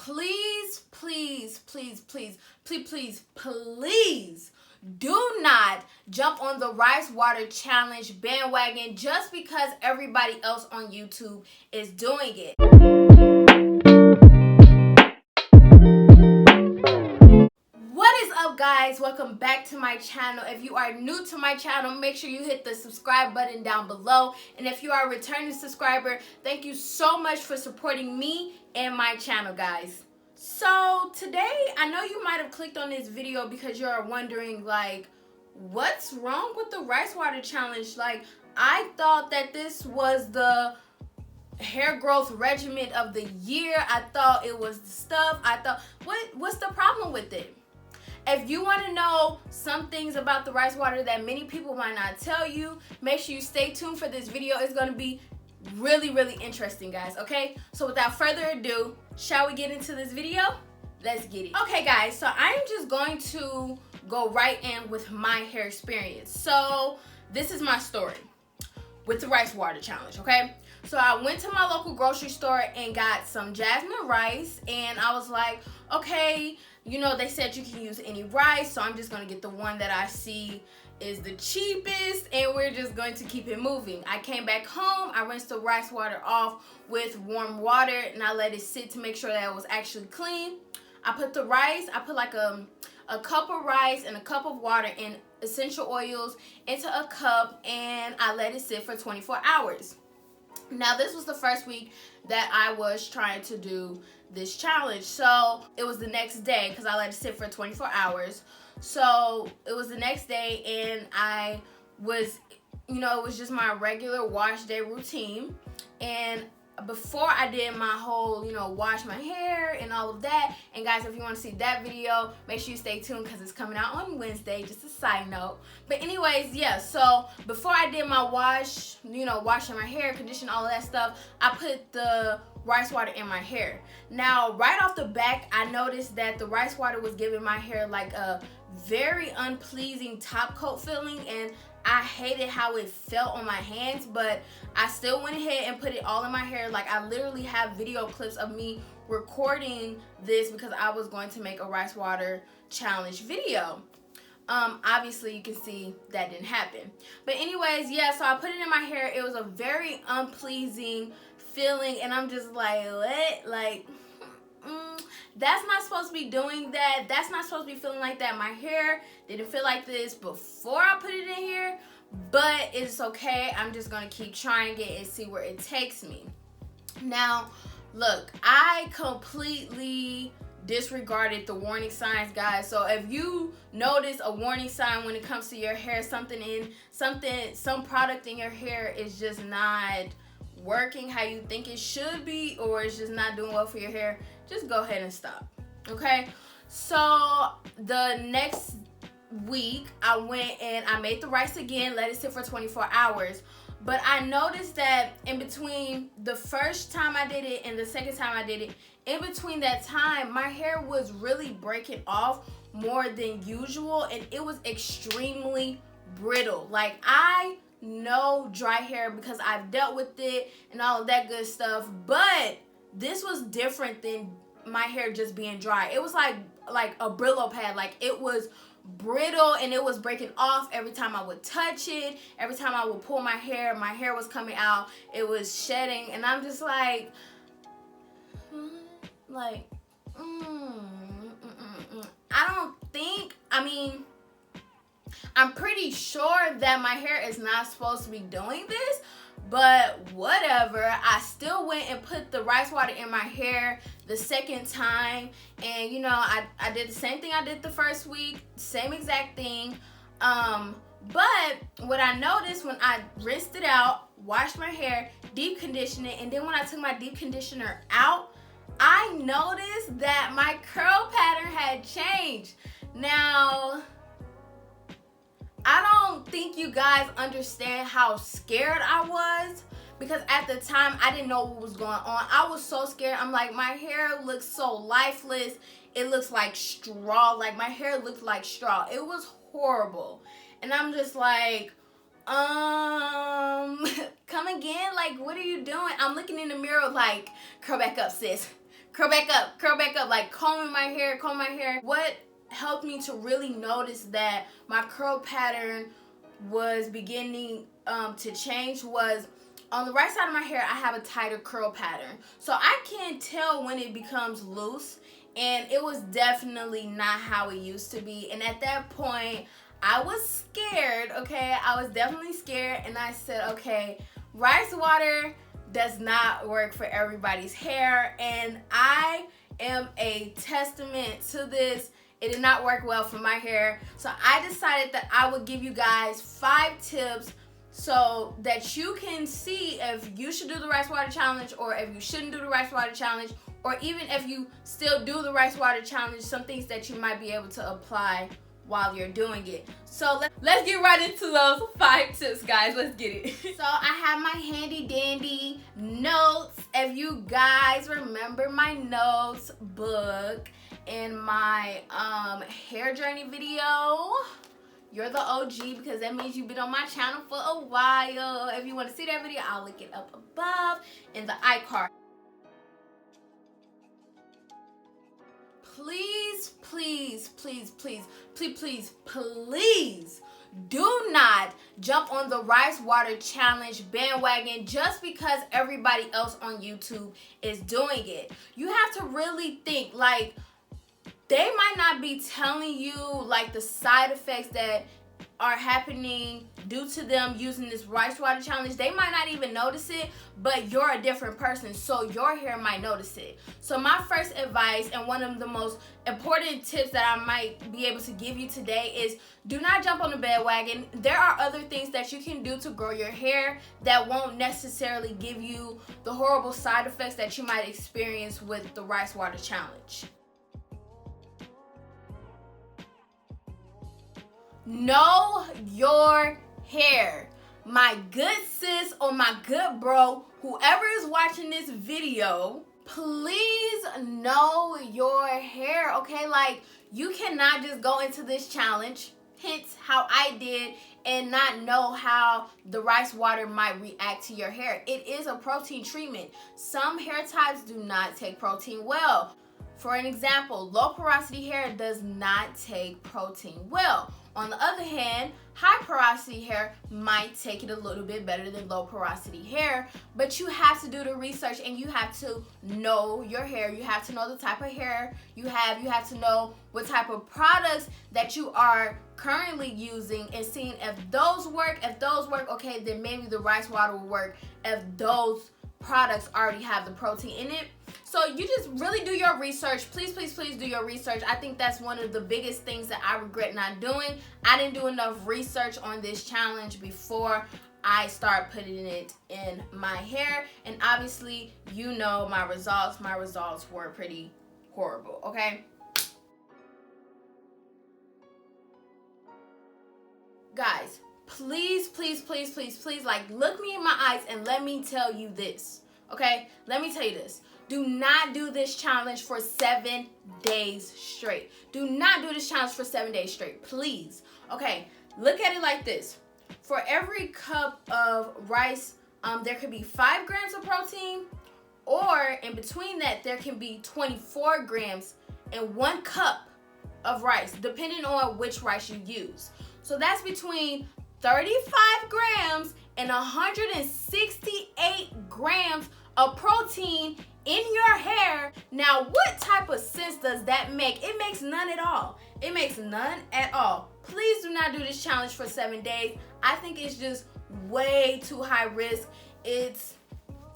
please, please, please, please, please, please, please do not jump on the rice water challenge bandwagon just because everybody else on YouTube is doing it. What is up, guys? Welcome back to my channel. If you are new to my channel, make sure you hit the subscribe button down below. And if you are a returning subscriber, thank you so much for supporting me and my channel, guys. So today, I know you might have clicked on this video because you're wondering, like, what's wrong with the rice water challenge? Like, I thought that this was the hair growth regimen of the year. I thought it was the stuff. I thought, what's the problem with it? If you want to know some things about the rice water that many people might not tell you, make sure you stay tuned for this video. It's going to be really, really interesting, guys, okay? So without further ado, shall we get into this video? Let's get it. Okay, guys, so I'm just going to go right in with my hair experience. So this is my story with the rice water challenge, okay? So I went to my local grocery store and got some jasmine rice, and I was like, okay, you know, they said you can use any rice, so I'm just gonna get the one that I see is the cheapest, and we're just going to keep it moving. I came back home, I rinsed the rice water off with warm water, and I let it sit to make sure that it was actually clean. I put the rice, I put like a cup of rice and a cup of water and essential oils into a cup, and I let it sit for 24 hours. Now, this was the first week that I was trying to do this challenge. So it was the next day because I let it sit for 24 hours. So it was the next day, and I was, you know, it was just my regular wash day routine. And before I did my whole, you know, wash my hair and all of that, and guys, if you want to see that video, make sure you stay tuned because it's coming out on Wednesday, just a side note. But anyways, yeah, so before I did my wash, you know, washing my hair, condition, all of that stuff, I put the rice water in my hair. Now, right off the back, I noticed that the rice water was giving my hair like a very unpleasing top coat feeling, and I hated how it felt on my hands, but I still went ahead and put it all in my hair. Like, I literally have video clips of me recording this because I was going to make a rice water challenge video. Obviously you can see that didn't happen. But anyways, yeah, so I put it in my hair. It was a very unpleasing feeling, and I'm just like, what? Like, that's not supposed to be doing that. That's not supposed to be feeling like that. My hair didn't feel like this before I put it in here, but it's okay. I'm just gonna keep trying it and see where it takes me. Now, look, I completely disregarded the warning signs, guys. So if you notice a warning sign when it comes to your hair, some product in your hair is just not working how you think it should be, or it's just not doing well for your hair, just go ahead and stop, okay? So the next week, I went and I made the rice again, let it sit for 24 hours. But I noticed that in between the first time I did it and the second time I did it, in between that time, my hair was really breaking off more than usual, and it was extremely brittle. Like, I know dry hair because I've dealt with it and all of that good stuff, but this was different than my hair just being dry. It was like a Brillo pad. Like, it was brittle, and it was breaking off every time I would touch it. Every time I would pull my hair was coming out, it was shedding, and I'm just like I'm pretty sure that my hair is not supposed to be doing this, but whatever. I still went and put the rice water in my hair the second time, and you know, I did the same thing I did the first week, same exact thing. But what I noticed when I rinsed it out, washed my hair, deep conditioned it, and then when I took my deep conditioner out, I noticed that my curl pattern had changed. Now, I don't think you guys understand how scared I was, because at the time I didn't know what was going on. I was so scared. I'm like, my hair looks so lifeless. It looks like straw. Like, my hair looked like straw. It was horrible. And I'm just like, come again? Like, what are you doing? I'm looking in the mirror like, curl back up, sis. curl back up, like combing my hair. What helped me to really notice that my curl pattern was beginning to change was on the right side of my hair, I have a tighter curl pattern. So I can tell when it becomes loose, and it was definitely not how it used to be. And at that point, I was scared, okay? I was definitely scared, and I said, okay, rice water does not work for everybody's hair, and I am a testament to this. It did not work well for my hair. So I decided that I would give you guys 5 tips so that you can see if you should do the rice water challenge or if you shouldn't do the rice water challenge, or even if you still do the rice water challenge, some things that you might be able to apply while you're doing it. So let's get right into those 5 tips, guys. Let's get it. So I have my handy dandy notes. If you guys remember my notes book in my hair journey video, you're the OG, because that means you've been on my channel for a while. If you want to see that video, I'll link it up above in the iCard. Please do not jump on the rice water challenge bandwagon just because everybody else on YouTube is doing it. You have to really think, like, they might not be telling you like the side effects that are happening due to them using this rice water challenge. They might not even notice it, but you're a different person, so your hair might notice it. So my first advice, and one of the most important tips that I might be able to give you today, is do not jump on the bandwagon. There are other things that you can do to grow your hair that won't necessarily give you the horrible side effects that you might experience with the rice water challenge. Know your hair. My good sis or my good bro, whoever is watching this video, please know your hair, okay? Like, you cannot just go into this challenge, hence how I did, and not know how the rice water might react to your hair. It is a protein treatment. Some hair types do not take protein well. For an example, low porosity hair does not take protein well. On the other hand, high porosity hair might take it a little bit better than low porosity hair, but you have to do the research and you have to know your hair. You have to know the type of hair you have to know what type of products that you are currently using and seeing if those work. If those work, okay, then maybe the rice water will work if those products already have the protein in it. So you just really do your research. Please do your research. I think that's one of the biggest things that I regret not doing. I didn't do enough research on this challenge before I start putting it in my hair, and obviously you know my results were pretty horrible, okay? Guys, please, like, look me in my eyes and let me tell you this, okay? Let me tell you this. Do not do this challenge for 7 days straight. Do not do this challenge for 7 days straight, please. Okay, look at it like this. For every cup of rice, there could be 5 grams of protein, or in between that, there can be 24 grams in 1 cup of rice, depending on which rice you use. So that's between 35 grams and 168 grams of protein in your hair. Now, what type of sense does that make? It makes none at all. It makes none at all. Please do not do this challenge for 7 days. I think it's just way too high risk. It's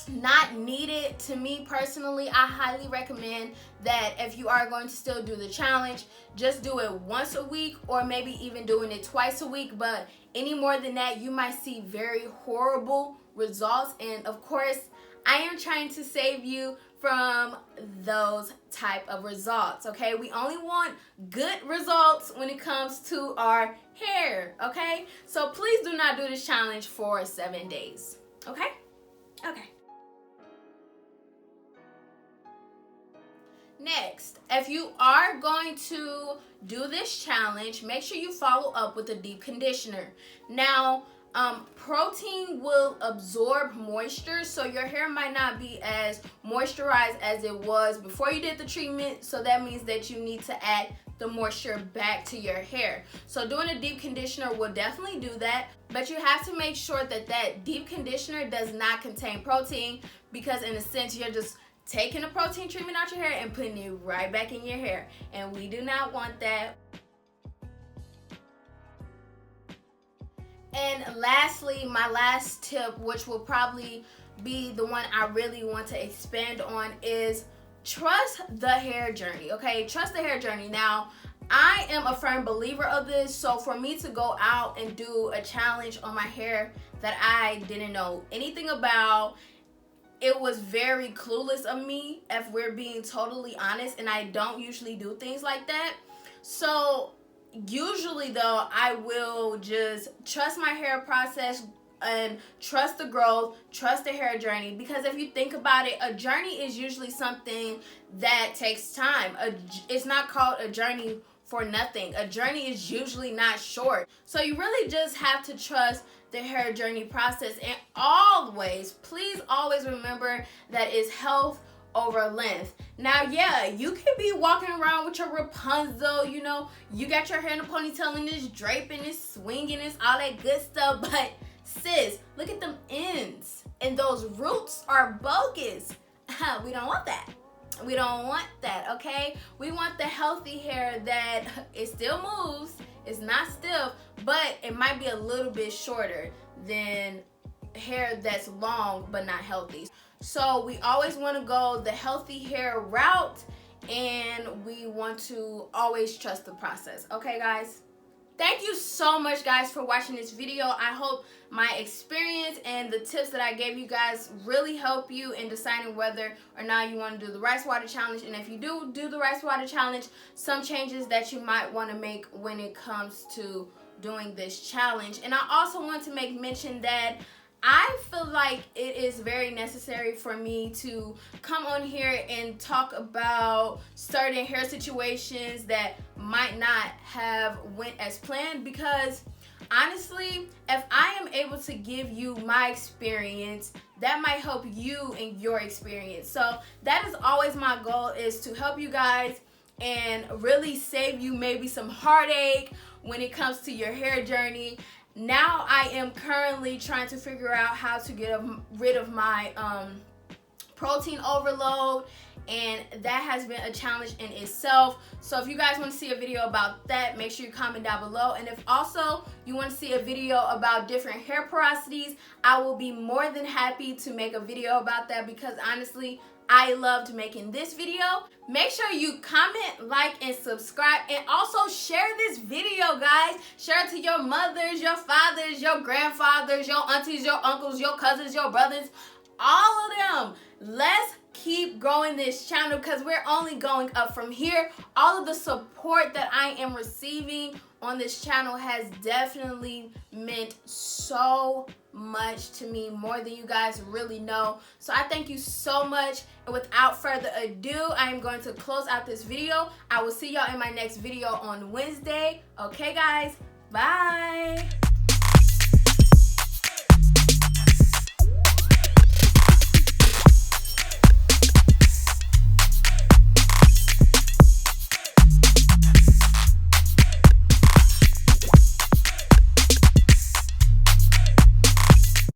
not needed to me personally. I highly recommend that if you are going to still do the challenge, just do it once a week, or maybe even doing it twice a week. But any more than that, you might see very horrible results. And of course, I am trying to save you from those type of results, okay? We only want good results when it comes to our hair, okay? So please do not do this challenge for 7 days, okay? Okay. Next, if you are going to do this challenge, make sure you follow up with a deep conditioner. Now, protein will absorb moisture, so your hair might not be as moisturized as it was before you did the treatment. So that means that you need to add the moisture back to your hair. So doing a deep conditioner will definitely do that, but you have to make sure that that deep conditioner does not contain protein, because in a sense you're just taking a protein treatment out your hair and putting it right back in your hair, and we do not want that. And lastly, my last tip, which will probably be the one I really want to expand on, is trust the hair journey. Okay, trust the hair journey. Now, I am a firm believer of this, so for me to go out and do a challenge on my hair that I didn't know anything about, it was very clueless of me, if we're being totally honest, and I don't usually do things like that. So usually though, I will just trust my hair process and trust the growth, trust the hair journey, because if you think about it, a journey is usually something that takes time. It's not called a journey for nothing. A journey is usually not short. So you really just have to trust the hair journey process, and always, please always remember that it's health over length. Now, yeah, you can be walking around with your Rapunzel, you know, you got your hair in a ponytail and it's draping, it's swinging, it's all that good stuff, but sis, look at them ends, and those roots are bogus. We don't want that. We don't want that, okay? We want the healthy hair that it still moves, it's not stiff, but it might be a little bit shorter than hair that's long but not healthy. So we always want to go the healthy hair route, and we want to always trust the process. Okay, guys? Thank you so much, guys, for watching this video. I hope my experience and the tips that I gave you guys really help you in deciding whether or not you want to do the rice water challenge. And if you do the rice water challenge, some changes that you might want to make when it comes to doing this challenge. And I also want to make mention that I feel like it is very necessary for me to come on here and talk about certain hair situations that might not have went as planned, because honestly, if I am able to give you my experience, that might help you in your experience. So that is always my goal, is to help you guys and really save you maybe some heartache when it comes to your hair journey. Now I am currently trying to figure out how to get rid of my protein overload, and that has been a challenge in itself. So if you guys want to see a video about that, make sure you comment down below. And if also you want to see a video about different hair porosities, I will be more than happy to make a video about that, because honestly, I loved making this video. Make sure you comment, like, and subscribe, and also share this video, guys. Share it to your mothers, your fathers, your grandfathers, your aunties, your uncles, your cousins, your brothers, all of them. Let's keep growing this channel, because we're only going up from here. All of the support that I am receiving on this channel has definitely meant so much to me, more than you guys really know. So I thank you so much, and without further ado, I am going to close out this video. I will see y'all in my next video on Wednesday. Okay, guys, bye.